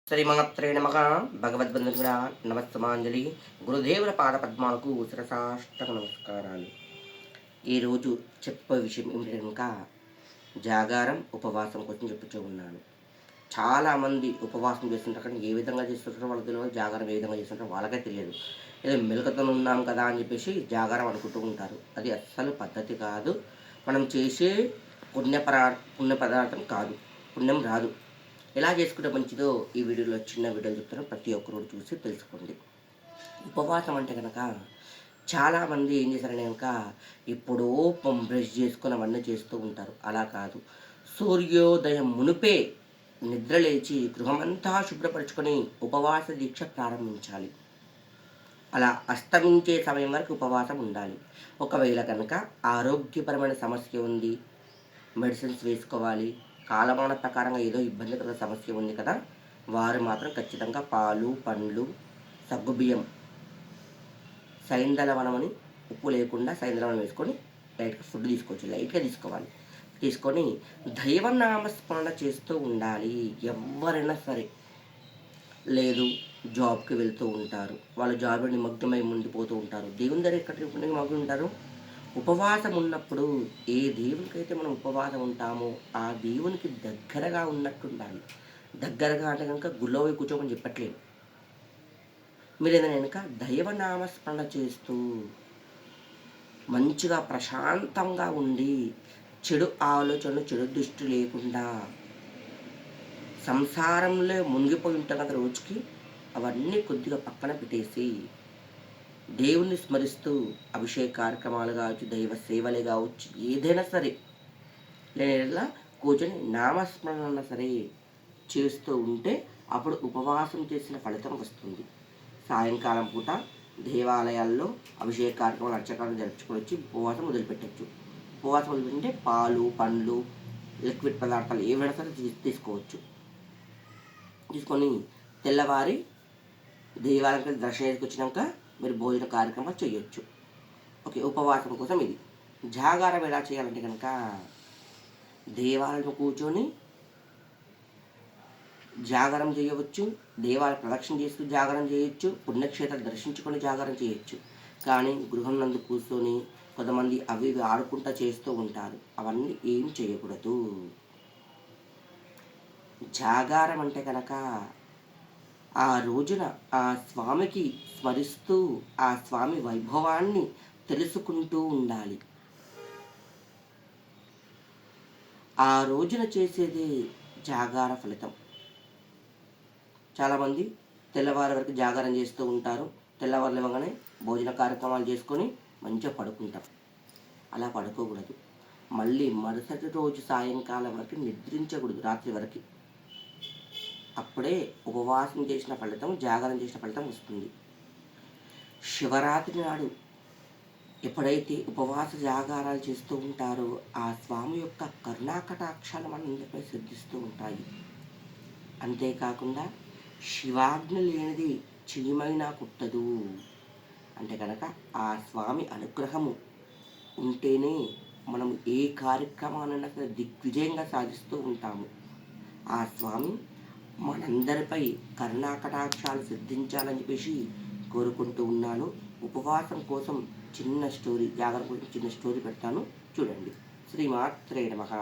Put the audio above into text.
శ్రీమాత్రే నమః. భగవద్బంధుడా నమస్తమాంజలి. గురుదేవుల పాద పద్మాలకు శిరసాష్టక నమస్కారాలు. ఈరోజు చెప్పే విషయం ఏమిటి కనుక జాగారం ఉపవాసం కోసం చెప్పుతూ ఉన్నాను. చాలామంది ఉపవాసం చేస్తుంటారు, కానీ ఏ విధంగా చేస్తుంటారో వాళ్ళకి తెలియదు. జాగారం ఏ విధంగా చేస్తుంటారో వాళ్ళకే తెలియదు. ఏదో మెలకువతో ఉన్నాం కదా అని చెప్పేసి జాగారం అనుకుంటూ ఉంటారు. అది అస్సలు పద్ధతి కాదు. మనం చేసే పుణ్య పదార్థం కాదు, పుణ్యం రాదు. ఎలా చేసుకుంటే మంచిదో ఈ వీడియోలో చిన్న వీడియోలు చెప్తాను, ప్రతి ఒక్కరు చూసి తెలుసుకోండి. ఉపవాసం అంటే కనుక చాలామంది ఏం చేశారని కనుక ఎప్పుడో బ్రష్ చేసుకొని అవన్నీ చేస్తూ ఉంటారు. అలా కాదు, సూర్యోదయం మునిపే నిద్ర లేచి గృహమంతా శుభ్రపరచుకొని ఉపవాస దీక్ష ప్రారంభించాలి. అలా అస్తమించే సమయం వరకు ఉపవాసం ఉండాలి. ఒకవేళ కనుక ఆరోగ్యపరమైన సమస్య ఉంది, మెడిసిన్స్ వేసుకోవాలి, కాలమాన ప్రకారంగా ఏదో ఇబ్బందికర సమస్య ఉంది కదా, వారు మాత్రం ఖచ్చితంగా పాలు, పండ్లు, సగ్గుబియ్యం, సైంధలవనమని ఉప్పు లేకుండా సైంధలవనం వేసుకొని లైట్గా ఫుడ్ తీసుకోవచ్చు. లైట్గా తీసుకోవాలి. తీసుకొని దైవనామస్మరణ చేస్తూ ఉండాలి. ఎవరైనా సరే, లేదు జాబ్కి వెళ్తూ ఉంటారు, వాళ్ళ జాబ్లో నిమగ్నమై ఉండిపోతూ ఉంటారు, దేవుని దగ్గర ఎక్కడ నిమగ్నం ఉంటారు. ఉపవాసం ఉన్నప్పుడు ఏ దేవునికైతే మనం ఉపవాసం ఉంటామో ఆ దేవునికి దగ్గరగా ఉన్నట్టు ఉండాలి. దగ్గరగా అంటే కనుక గుళ్ళో పోయి కూర్చోమని చెప్పట్లేదు. మీరు ఏదైనా కనుక దైవనామస్మరణ చేస్తూ మంచిగా ప్రశాంతంగా ఉండి, చెడు ఆలోచనలు, చెడు దృష్టి లేకుండా సంసారంలో మునిగిపోయి ఉంటాం కదా రోజుకి, అవన్నీ కొద్దిగా పక్కన పెట్టేసి దేవుణ్ణి స్మరిస్తూ అభిషేక కార్యక్రమాలు కావచ్చు, దైవ సేవలే కావచ్చు, ఏదైనా సరే లేదా కూర్చొని నామస్మరణ సరే చేస్తూ ఉంటే అప్పుడు ఉపవాసం చేసిన ఫలితం వస్తుంది. సాయంకాలం పూట దేవాలయాల్లో అభిషేక కార్యక్రమాలు, అర్చకాలను జరుపుకొని వచ్చి ఉపవాసం వదిలిపెట్టచ్చు. ఉపవాసం వదిలిపెట్టే పాలు, పండ్లు, లిక్విడ్ పదార్థాలు ఏవైనా సరే తీసుకోవచ్చు. తీసుకొని తెల్లవారి దేవాలయానికి దర్శనానికి వచ్చినాక మీరు భోజన కార్యక్రమాలు చేయొచ్చు. ఓకే, ఉపవాసం కోసం ఇది. జాగారం ఎలా చేయాలంటే కనుక దేవాలయంలో కూర్చొని జాగారం చేయవచ్చు, దేవాలయ ప్రదక్షిణ చేస్తూ జాగారం చేయొచ్చు, పుణ్యక్షేత్రాలు దర్శించుకొని జాగారం చేయొచ్చు. కానీ గృహం నందు కూర్చొని కొంతమంది అవి ఆడుకుంటూ చేస్తూ ఉంటారు. అవన్నీ ఏం చేయకూడదు. జాగారం అంటే కనుక ఆ రోజున ఆ స్వామికి స్మరిస్తూ ఆ స్వామి వైభవాన్ని తెలుసుకుంటూ ఉండాలి. ఆ రోజున చేసేది జాగార ఫలితం. చాలామంది తెల్లవారి వరకు జాగారం చేస్తూ ఉంటారు. తెల్లవారు లేవగానే భోజన కార్యక్రమాలు చేసుకొని మంచిగా పడుకుంటారు. అలా పడుకోకూడదు. మళ్ళీ మరుసటి రోజు సాయంకాలం వరకు నిద్రించకూడదు, రాత్రి వరకు. అప్పుడే ఉపవాసం చేసిన ఫలితం, జాగరణ చేసిన ఫలితం వస్తుంది. శివరాత్రి నాడు ఎప్పుడైతే ఉపవాస జాగారాలు చేస్తూ ఉంటారో ఆ స్వామి యొక్క కరుణాకటాక్షాలు మనందరిపై సిద్ధిస్తూ ఉంటాయి. అంతేకాకుండా శివాజ్ఞ లేనిది చీమైనా కుట్టదు. అంటే కనుక ఆ స్వామి అనుగ్రహము ఉంటేనే మనం ఏ కార్యక్రమాలైనా సరే దిగ్విజయంగా సాగిస్తూ ఉంటాము. ఆ స్వామి మనందరిపై కరుణాకటాక్షాలు సిద్ధించాలని చెప్పేసి కోరుకుంటూ ఉన్నాను. ఉపవాసం కోసం చిన్న స్టోరీ, జాగరణ కోసం చిన్న స్టోరీ పెడతాను, చూడండి. శ్రీమాత్రే నమః.